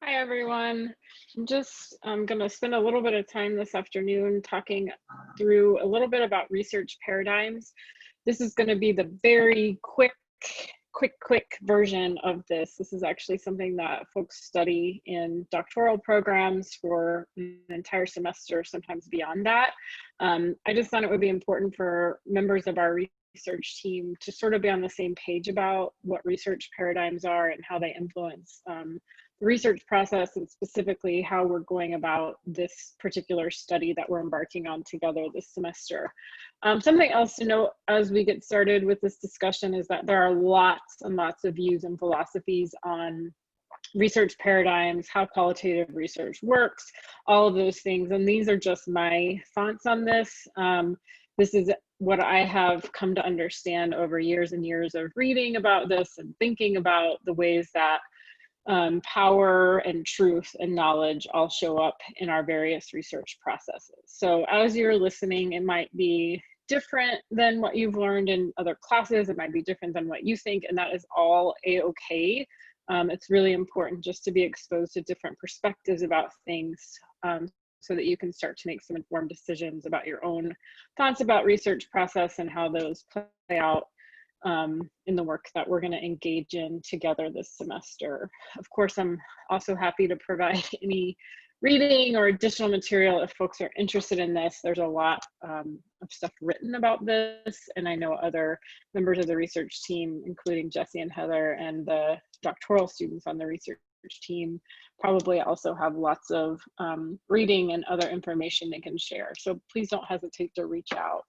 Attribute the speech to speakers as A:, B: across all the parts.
A: Hi, everyone. I'm going to spend a little bit of time this afternoon talking through a little bit about research paradigms. This is going to be the very quick version of this. This is actually something that folks study in doctoral programs for an entire semester, sometimes beyond that. I just thought it would be important for members of our research team to sort of be on the same page about what research paradigms are and how they influence the research process, and specifically how we're going about this particular study that we're embarking on together this semester. Something else to note as we get started with this discussion is that there are lots and lots of views and philosophies on research paradigms, how qualitative research works, all of those things. And these are just my thoughts on this. This is what I have come to understand over years and years of reading about this and thinking about the ways that power and truth and knowledge all show up in our various research processes. So as you're listening, it might be different than what you've learned in other classes. It might be different than what you think, and that is all a-okay. It's really important just to be exposed to different perspectives about things so that you can start to make some informed decisions about your own thoughts about research process and how those play out in the work that we're going to engage in together this semester. Of course, I'm also happy to provide any reading or additional material if folks are interested in this. There's a lot of stuff written about this, and I know other members of the research team, including Jesse and Heather and the doctoral students on the research team, probably also have lots of reading and other information they can share. So please don't hesitate to reach out.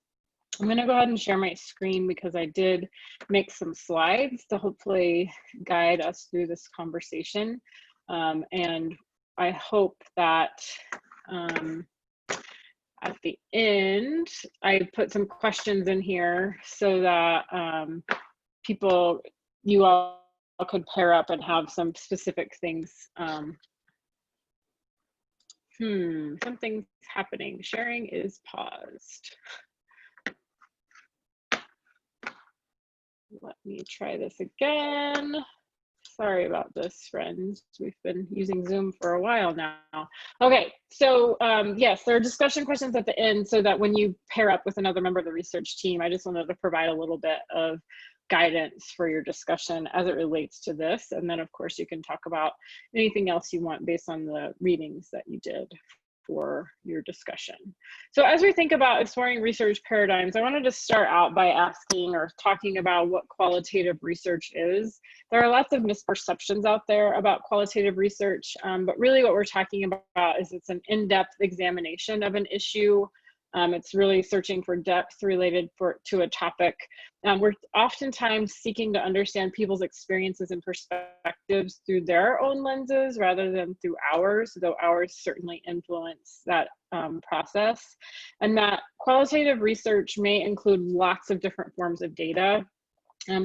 A: I'm going to go ahead and share my screen because I did make some slides to hopefully guide us through this conversation. And I hope that at the end, I put some questions in here so that you all could pair up and have some specific things. Something's happening. Sharing is paused. Let me try this again. Sorry about this, friends. We've been using Zoom for a while now. Okay, so yes, there are discussion questions at the end so that when you pair up with another member of the research team, I just wanted to provide a little bit of guidance for your discussion as it relates to this. And then of course you can talk about anything else you want based on the readings that you did for your discussion. So as we think about exploring research paradigms, I wanted to start out by asking or talking about what qualitative research is. There are lots of misperceptions out there about qualitative research, but really what we're talking about is it's an in-depth examination of an issue. It's really searching for depth related to a topic. We're oftentimes seeking to understand people's experiences and perspectives through their own lenses rather than through ours, though ours certainly influence that process. And that qualitative research may include lots of different forms of data.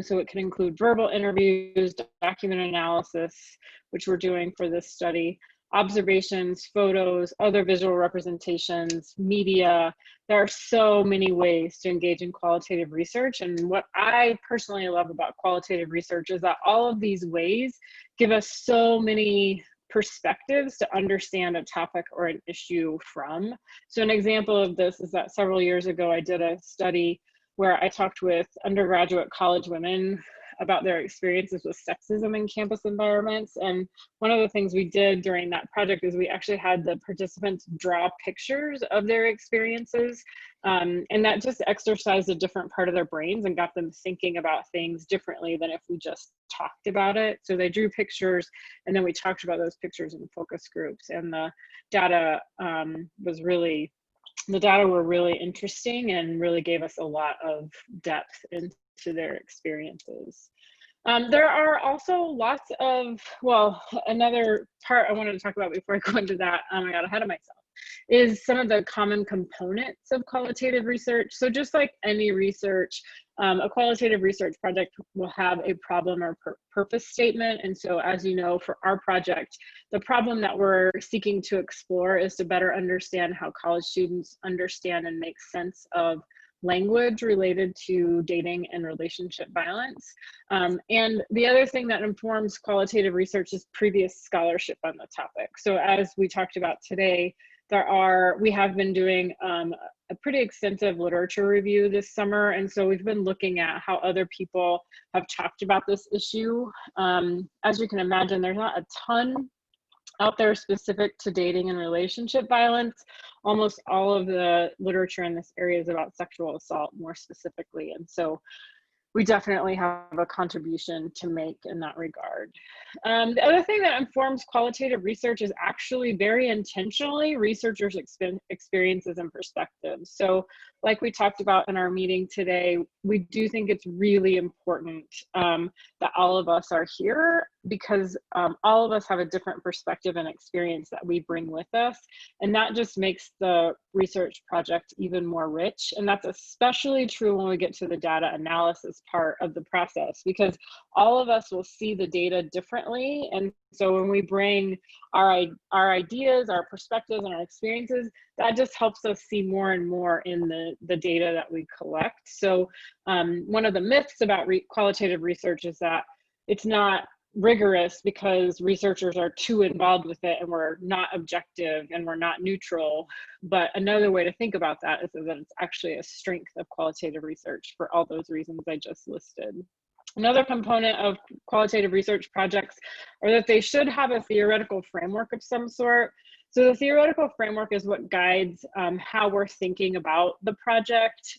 A: So it can include verbal interviews, document analysis, which we're doing for this study, observations, photos, other visual representations, media. There are so many ways to engage in qualitative research. And what I personally love about qualitative research is that all of these ways give us so many perspectives to understand a topic or an issue from. So an example of this is that several years ago, I did a study where I talked with undergraduate college women about their experiences with sexism in campus environments. And one of the things we did during that project is we actually had the participants draw pictures of their experiences. And that just exercised a different part of their brains and got them thinking about things differently than if we just talked about it. So they drew pictures and then we talked about those pictures in focus groups. And the data were really interesting and really gave us a lot of depth into their experiences. There are also lots of, another part I wanted to talk about before I go into that, I got ahead of myself, is some of the common components of qualitative research. So just like any research, a qualitative research project will have a problem or purpose statement. And so as you know, for our project, the problem that we're seeking to explore is to better understand how college students understand and make sense of language related to dating and relationship violence. And the other thing that informs qualitative research is previous scholarship on the topic. So as we talked about today, we have been doing a pretty extensive literature review this summer. And so we've been looking at how other people have talked about this issue. As you can imagine, there's not a ton out there specific to dating and relationship violence. Almost all of the literature in this area is about sexual assault more specifically. And so we definitely have a contribution to make in that regard. The other thing that informs qualitative research is actually very intentionally researchers' experiences and perspectives. So like we talked about in our meeting today, we do think it's really important that all of us are here because all of us have a different perspective and experience that we bring with us. And that just makes the research project even more rich. And that's especially true when we get to the data analysis part of the process, because all of us will see the data differently. And so when we bring our ideas, our perspectives, and our experiences, that just helps us see more and more in the data that we collect. So one of the myths about qualitative research is that it's not rigorous because researchers are too involved with it and we're not objective and we're not neutral. But another way to think about that is that it's actually a strength of qualitative research for all those reasons I just listed. Another component of qualitative research projects are that they should have a theoretical framework of some sort. So the theoretical framework is what guides how we're thinking about the project.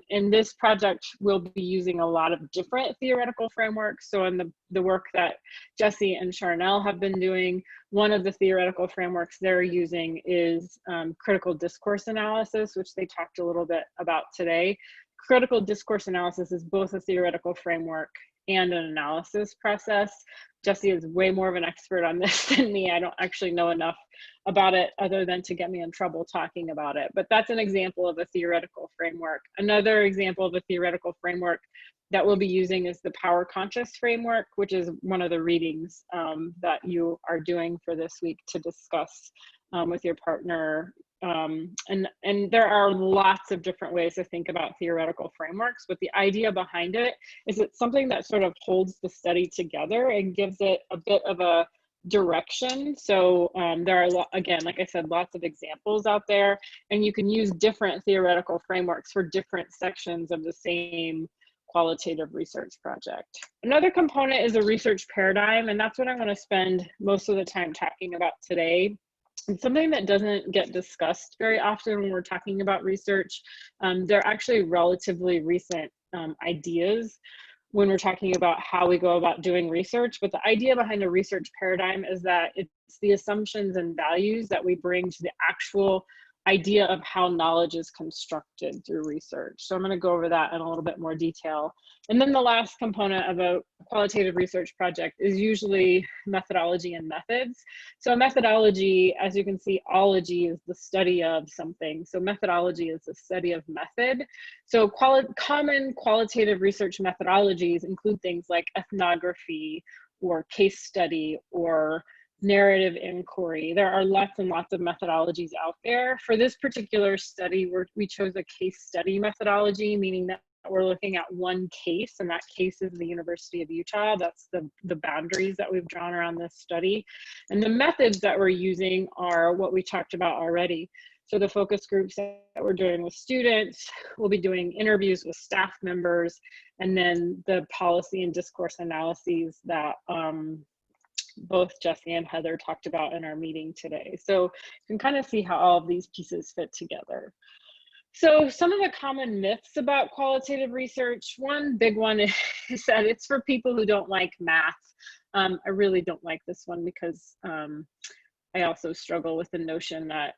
A: In this project, we'll be using a lot of different theoretical frameworks. So in the work that Jesse and Charnel have been doing, one of the theoretical frameworks they're using is critical discourse analysis, which they talked a little bit about today. Critical discourse analysis is both a theoretical framework and an analysis process. Jesse is way more of an expert on this than me. I don't actually know enough about it other than to get me in trouble talking about it. But that's an example of a theoretical framework. Another example of a theoretical framework that we'll be using is the power conscious framework, which is one of the readings that you are doing for this week to discuss with your partner. And there are lots of different ways to think about theoretical frameworks, but the idea behind it is it's something that sort of holds the study together and gives it a bit of a direction. So there are, again, like I said, lots of examples out there, and you can use different theoretical frameworks for different sections of the same qualitative research project. Another component is a research paradigm, and that's what I'm going to spend most of the time talking about today. It's something that doesn't get discussed very often when we're talking about research. They're actually relatively recent ideas when we're talking about how we go about doing research. But the idea behind a research paradigm is that it's the assumptions and values that we bring to the actual idea of how knowledge is constructed through research. So I'm going to go over that in a little bit more detail. And then the last component of a qualitative research project is usually methodology and methods. So methodology, as you can see, ology is the study of something. So methodology is the study of method. So common qualitative research methodologies include things like ethnography or case study or narrative inquiry. There are lots and lots of methodologies out there. For this particular study, we chose a case study methodology, meaning that we're looking at one case, and that case is the University of Utah. That's the boundaries that we've drawn around this study. And the methods that we're using are what we talked about already. So the focus groups that we're doing with students, we'll be doing interviews with staff members, and then the policy and discourse analyses that both Jesse and Heather talked about in our meeting today. So you can kind of see how all of these pieces fit together. So some of the common myths about qualitative research, one big one is that it's for people who don't like math. I really don't like this one because I also struggle with the notion that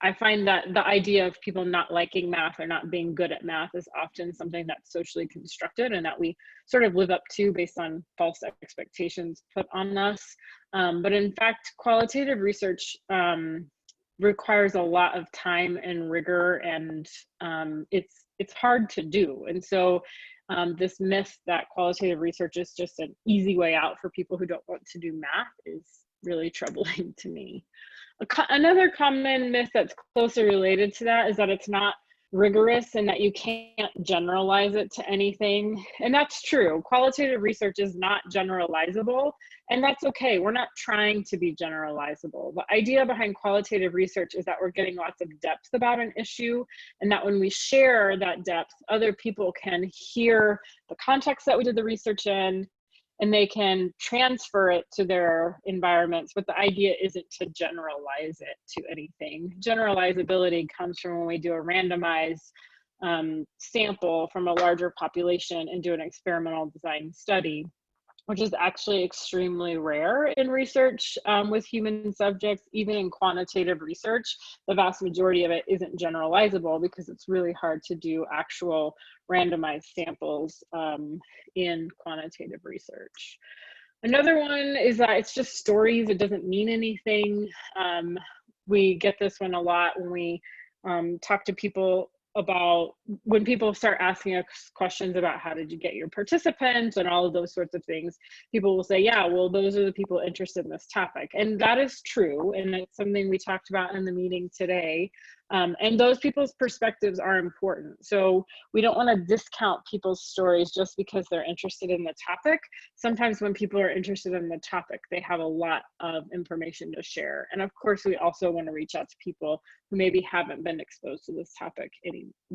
A: I find that the idea of people not liking math or not being good at math is often something that's socially constructed and that we sort of live up to based on false expectations put on us. But in fact, qualitative research requires a lot of time and rigor, and it's hard to do. And so this myth that qualitative research is just an easy way out for people who don't want to do math is really troubling to me. Another common myth that's closely related to that is that it's not rigorous and that you can't generalize it to anything. And that's true. Qualitative research is not generalizable, and that's okay. We're not trying to be generalizable. The idea behind qualitative research is that we're getting lots of depth about an issue, and that when we share that depth, other people can hear the context that we did the research in, and they can transfer it to their environments. But the idea isn't to generalize it to anything. Generalizability comes from when we do a randomized sample from a larger population and do an experimental design study, which is actually extremely rare in research with human subjects. Even in quantitative research, the vast majority of it isn't generalizable because it's really hard to do actual randomized samples in quantitative research. Another one is that it's just stories. It doesn't mean anything. We get this one a lot when we talk to people about when people start asking us questions about how did you get your participants and all of those sorts of things. People will say, yeah, well, those are the people interested in this topic. And that is true. And it's something we talked about in the meeting today. And those people's perspectives are important. So we don't want to discount people's stories just because they're interested in the topic. Sometimes when people are interested in the topic, they have a lot of information to share. And of course, we also want to reach out to people who maybe haven't been exposed to this topic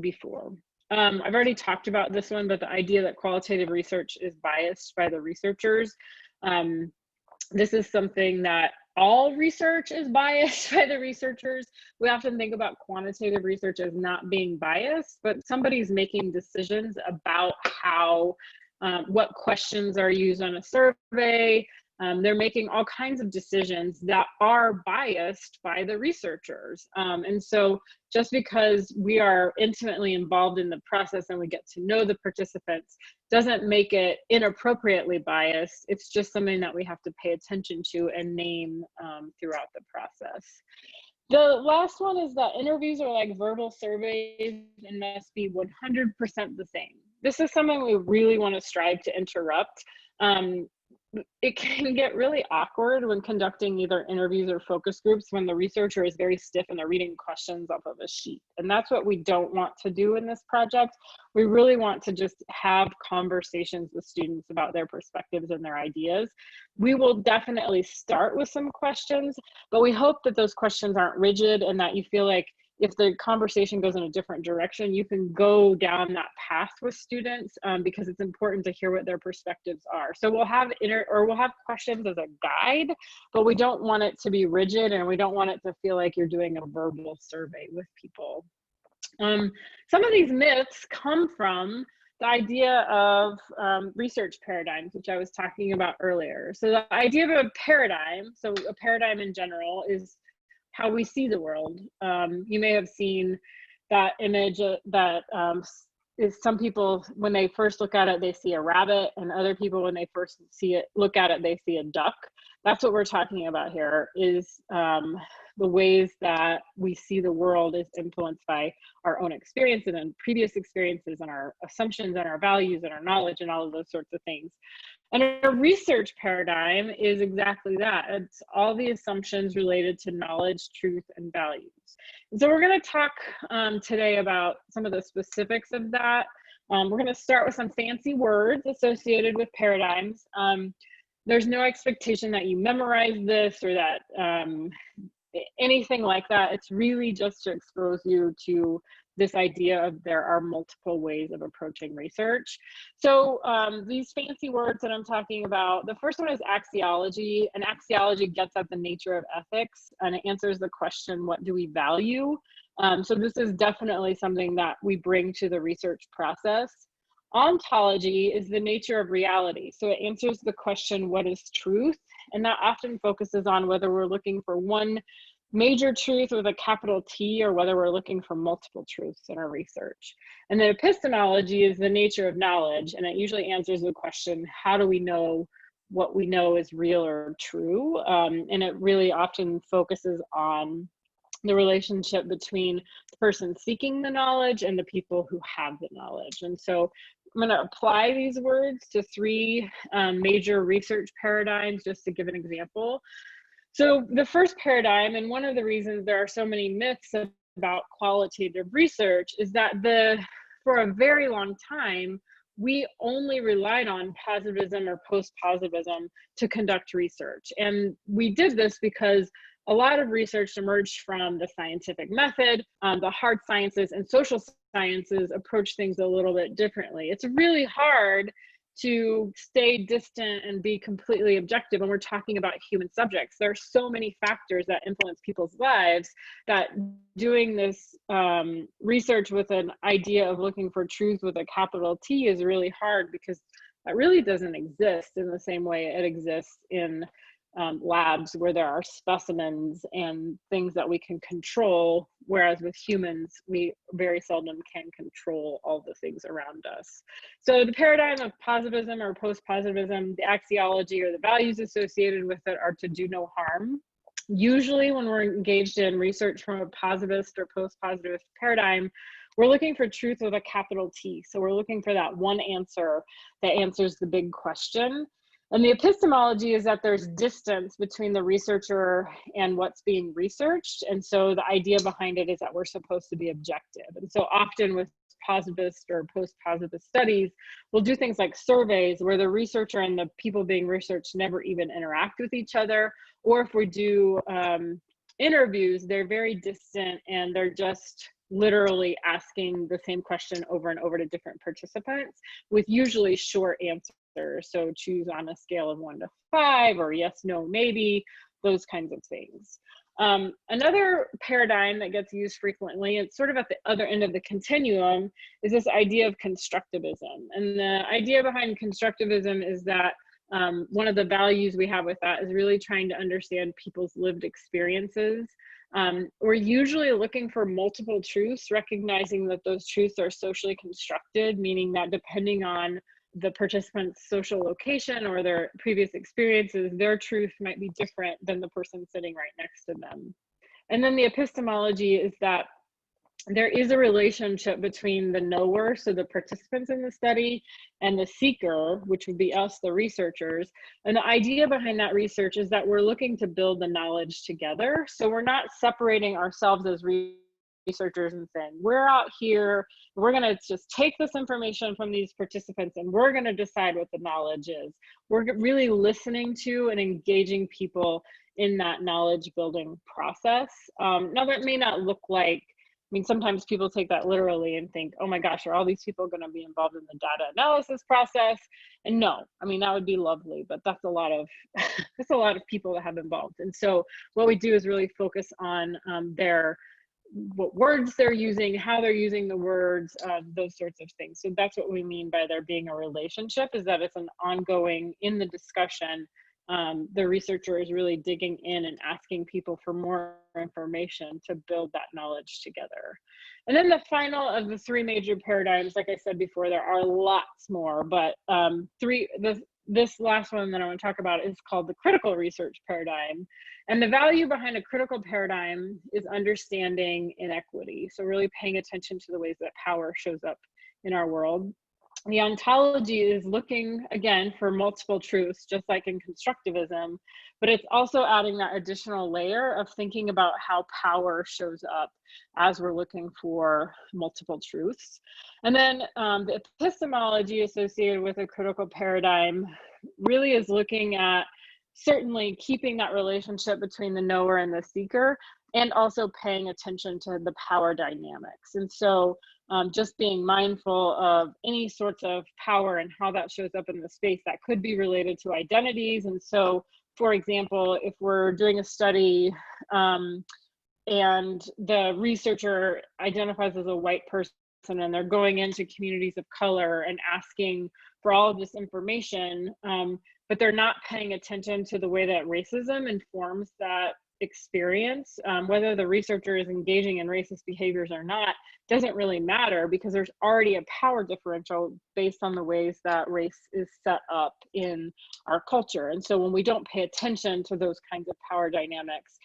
A: before. I've already talked about this one, but the idea that qualitative research is biased by the researchers. This is something that all research is biased by the researchers. We often think about quantitative research as not being biased, but somebody's making decisions about how, what questions are used on a survey. They're making all kinds of decisions that are biased by the researchers. And so just because we are intimately involved in the process and we get to know the participants doesn't make it inappropriately biased. It's just something that we have to pay attention to and name throughout the process. The last one is that interviews are like verbal surveys and must be 100% the same. This is something we really want to strive to interrupt. It can get really awkward when conducting either interviews or focus groups when the researcher is very stiff and they're reading questions off of a sheet. And that's what we don't want to do in this project. We really want to just have conversations with students about their perspectives and their ideas. We will definitely start with some questions, but we hope that those questions aren't rigid and that you feel like if the conversation goes in a different direction, you can go down that path with students because it's important to hear what their perspectives are. So we'll have questions as a guide, but we don't want it to be rigid and we don't want it to feel like you're doing a verbal survey with people. Some of these myths come from the idea of research paradigms, which I was talking about earlier. So the idea of a paradigm, so a paradigm in general is how we see the world. You may have seen that image that is some people, when they first look at it, they see a rabbit, and other people, when they first look at it, they see a duck. That's what we're talking about here, is the ways that we see the world is influenced by our own experiences and previous experiences and our assumptions and our values and our knowledge and all of those sorts of things. And a research paradigm is exactly that. It's all the assumptions related to knowledge, truth, and values. And so we're going to talk today about some of the specifics of that. We're going to start with some fancy words associated with paradigms. There's no expectation that you memorize this or that anything like that. It's really just to expose you to this idea of there are multiple ways of approaching research. So these fancy words that I'm talking about, the first one is axiology, and axiology gets at the nature of ethics, and it answers the question, what do we value? So this is definitely something that we bring to the research process. Ontology is the nature of reality. So it answers the question, what is truth? And that often focuses on whether we're looking for one major truth with a capital T or whether we're looking for multiple truths in our research. And then epistemology is the nature of knowledge, and it usually answers the question, how do we know what we know is real or true? And it really often focuses on the relationship between the person seeking the knowledge and the people who have the knowledge. And so I'm going to apply these words to three major research paradigms, just to give an example. So the first paradigm, and one of the reasons there are so many myths about qualitative research is that for a very long time, we only relied on positivism or post-positivism to conduct research. And we did this because a lot of research emerged from the scientific method. The hard sciences and social sciences approach things a little bit differently. It's really hard to stay distant and be completely objective when we're talking about human subjects. There are so many factors that influence people's lives that doing this research with an idea of looking for truth with a capital T is really hard, because that really doesn't exist in the same way it exists in labs where there are specimens and things that we can control, whereas with humans, we very seldom can control all the things around us. So the paradigm of positivism or post-positivism, the axiology or the values associated with it are to do no harm. Usually when we're engaged in research from a positivist or post-positivist paradigm, we're looking for truth with a capital T. So we're looking for that one answer that answers the big question. And the epistemology is that there's distance between the researcher and what's being researched. And so the idea behind it is that we're supposed to be objective. And so often with positivist or post-positivist studies, we'll do things like surveys where the researcher and the people being researched never even interact with each other. Or if we do interviews, they're very distant and they're just literally asking the same question over and over to different participants with usually short answers. So choose on a scale of 1 to 5, or yes, no, maybe, those kinds of things. Another paradigm that gets used frequently, it's sort of at the other end of the continuum, is this idea of constructivism. And the idea behind constructivism is that one of the values we have with that is really trying to understand people's lived experiences. We're usually looking for multiple truths, recognizing that those truths are socially constructed, meaning that depending on the participant's social location or their previous experiences, their truth might be different than the person sitting right next to them. And then the epistemology is that there is a relationship between the knower, so the participants in the study, and the seeker, which would be us, the researchers. And the idea behind that research is that we're looking to build the knowledge together. So we're not separating ourselves as researchers and saying, we're out here, we're gonna just take this information from these participants and we're gonna decide what the knowledge is. We're really listening to and engaging people in that knowledge building process. Now that may not look like, I mean, sometimes people take that literally and think, oh my gosh, are all these people going to be involved in the data analysis process? And no, I mean, that would be lovely, but that's a lot of that's a lot of people that have involved. And so what we do is really focus on what words they're using, how they're using the words, those sorts of things. So that's what we mean by there being a relationship, is that it's an ongoing, in the discussion, the researcher is really digging in and asking people for more information to build that knowledge together. And then the final of the 3 major paradigms, like I said before, there are lots more, but this last one that I want to talk about is called the critical research paradigm. And the value behind a critical paradigm is understanding inequity. So really paying attention to the ways that power shows up in our world. The ontology is looking, again, for multiple truths, just like in constructivism, but it's also adding that additional layer of thinking about how power shows up as we're looking for multiple truths. And then the epistemology associated with a critical paradigm really is looking at certainly keeping that relationship between the knower and the seeker, and also paying attention to the power dynamics. And so just being mindful of any sorts of power and how that shows up in the space that could be related to identities. And so, for example, if we're doing a study and the researcher identifies as a white person and they're going into communities of color and asking for all of this information, but they're not paying attention to the way that racism informs that experience, whether the researcher is engaging in racist behaviors or not, doesn't really matter, because there's already a power differential based on the ways that race is set up in our culture. And so when we don't pay attention to those kinds of power dynamics,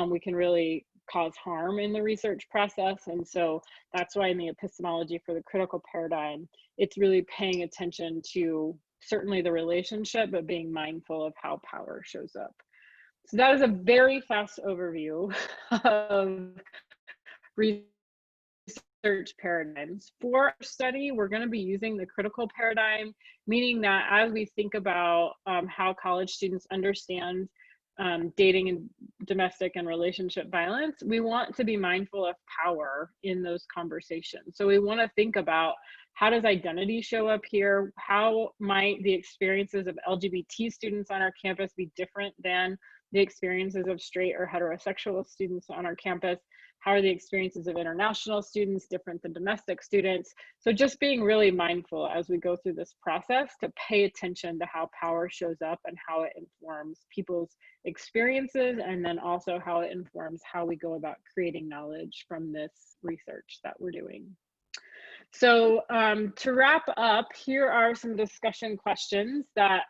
A: we can really cause harm in the research process. And so that's why in the epistemology for the critical paradigm, it's really paying attention to certainly the relationship, but being mindful of how power shows up. So that is a very fast overview of research research paradigms. For our study, we're going to be using the critical paradigm, meaning that as we think about how college students understand dating and domestic and relationship violence, we want to be mindful of power in those conversations. So we want to think about, how does identity show up here? How might the experiences of LGBT students on our campus be different than the experiences of straight or heterosexual students on our campus? How are the experiences of international students different than domestic students? So just being really mindful as we go through this process to pay attention to how power shows up and how it informs people's experiences, and then also how it informs how we go about creating knowledge from this research that we're doing. So to wrap up, here are some discussion questions that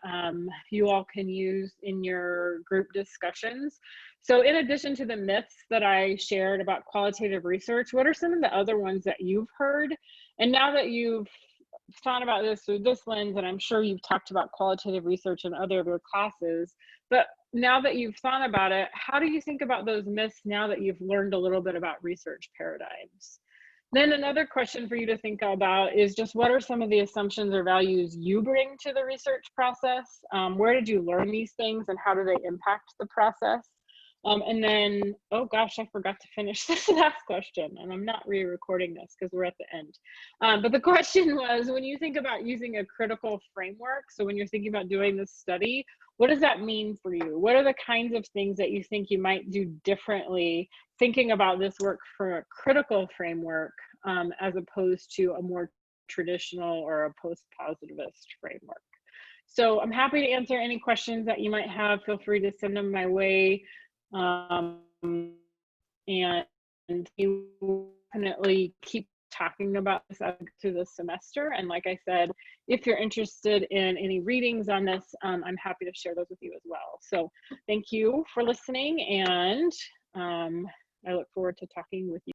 A: you all can use in your group discussions. So in addition to the myths that I shared about qualitative research, what are some of the other ones that you've heard? And now that you've thought about this through this lens, and I'm sure you've talked about qualitative research in other of your classes, but now that you've thought about it, how do you think about those myths now that you've learned a little bit about research paradigms? Then another question for you to think about is just, what are some of the assumptions or values you bring to the research process? Where did you learn these things and how do they impact the process? And then, oh gosh, I forgot to finish this last question, and I'm not re-recording this because we're at the end. But the question was, when you think about using a critical framework, so when you're thinking about doing this study, what does that mean for you? What are the kinds of things that you think you might do differently thinking about this work for a critical framework as opposed to a more traditional or a post-positivist framework? So I'm happy to answer any questions that you might have. Feel free to send them my way. And you definitely keep talking about this through the semester. And like I said, if you're interested in any readings on this, I'm happy to share those with you as well. So thank you for listening, and I look forward to talking with you.